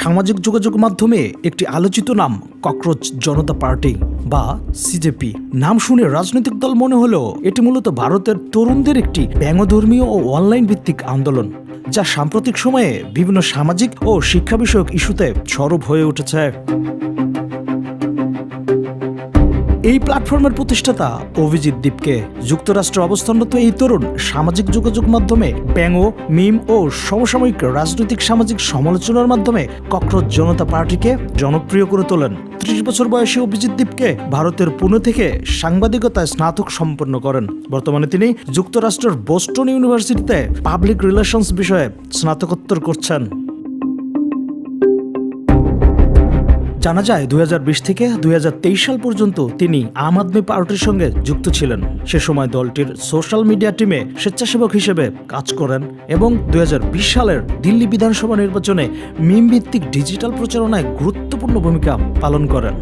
সামাজিক যোগাযোগ মাধ্যমে একটি আলোচিত নাম ককরোচ জনতা পার্টি বা সিজেপি। নাম শুনে রাজনৈতিক দল মনে হলেও এটি মূলত ভারতের তরুণদের একটি ব্যঙ্গধর্মী ও অনলাইন ভিত্তিক আন্দোলন, যা সাম্প্রতিক সময়ে বিভিন্ন সামাজিক ও শিক্ষা বিষয়ক ইস্যুতে সরব হয়ে উঠেছে। এই প্ল্যাটফর্মের প্রতিষ্ঠাতা অভিজিৎ দীপকে যুক্তরাষ্ট্রে অবস্থানরত এই তরুণ সামাজিক যোগাযোগ মাধ্যমে ব্যঙ্গ, মিম ও সমসাময়িক রাজনৈতিক সামাজিক সমালোচনার মাধ্যমে ককরোচ জনতা পার্টিকে জনপ্রিয় করে তোলেন। ৩০ বছর বয়সী অভিজিৎ দীপকে ভারতের পুনে থেকে সাংবাদিকতায় স্নাতক সম্পন্ন করেন। বর্তমানে তিনি যুক্তরাষ্ট্রের বোস্টন ইউনিভার্সিটিতে পাবলিক রিলেশনস বিষয়ে স্নাতকোত্তর করছেন। জানা যায় ২০২০ থেকে ২০২৩ সাল পর্যন্ত তিনি আম আদমি পার্টির সঙ্গে যুক্ত ছিলেন। সে সময় দলটির সোশ্যাল মিডিয়া টিমে স্বেচ্ছাসেবক হিসেবে কাজ করেন এবং ২০২০ সালের দিল্লি বিধানসভা নির্বাচনে মিম ভিত্তিক ডিজিটাল প্রচারণায় গুরুত্বপূর্ণ ভূমিকা পালন করেন।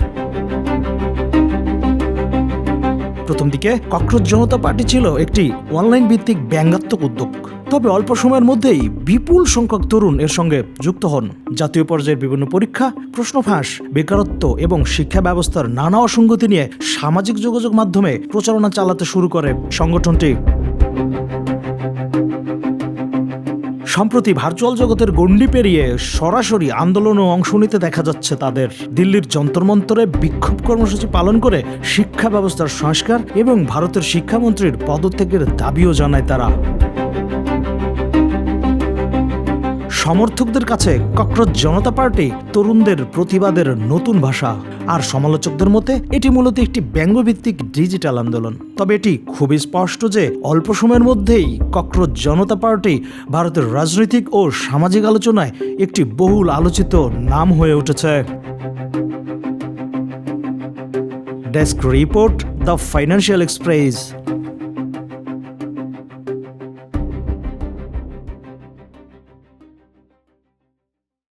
প্রথম দিকে ককরোচ জনতা পার্টি ছিল একটি অনলাইন ভিত্তিক ব্যঙ্গাত্মক উদ্যোগ, তবে অল্প সময়ের মধ্যেই বিপুল সংখ্যক তরুণ এর সঙ্গে যুক্ত হন। জাতীয় পর্যায়ের বিভিন্ন পরীক্ষা, প্রশ্ন ফাঁস, বেকারত্ব এবং শিক্ষা ব্যবস্থার নানা অসঙ্গতি নিয়ে সামাজিক যোগাযোগ মাধ্যমে প্রচারণা চালাতে শুরু করে সংগঠনটি। সম্প্রতি ভার্চুয়াল জগতের গণ্ডি পেরিয়ে সরাসরি আন্দোলনে অংশ নিতে দেখা যাচ্ছে তাদের। দিল্লির যন্তর মন্তরে বিক্ষোভ কর্মসূচি পালন করে শিক্ষা ব্যবস্থার সংস্কার এবং ভারতের শিক্ষামন্ত্রীর পদত্যাগের দাবিও জানায় তারা। সমর্থকদের কাছে ককরোচ জনতা পার্টি তরুণদের প্রতিবাদের নতুন ভাষা, আর সমালোচকদের মতে এটি মূলত একটি ব্যঙ্গভিত্তিক ডিজিটাল আন্দোলন। তবে এটি খুবই স্পষ্ট যে অল্প সময়ের মধ্যেই ককরোচ জনতা পার্টি ভারতের রাজনৈতিক ও সামাজিক আলোচনায় একটি বহুল আলোচিত নাম হয়ে উঠেছে। Desk report, the financial express.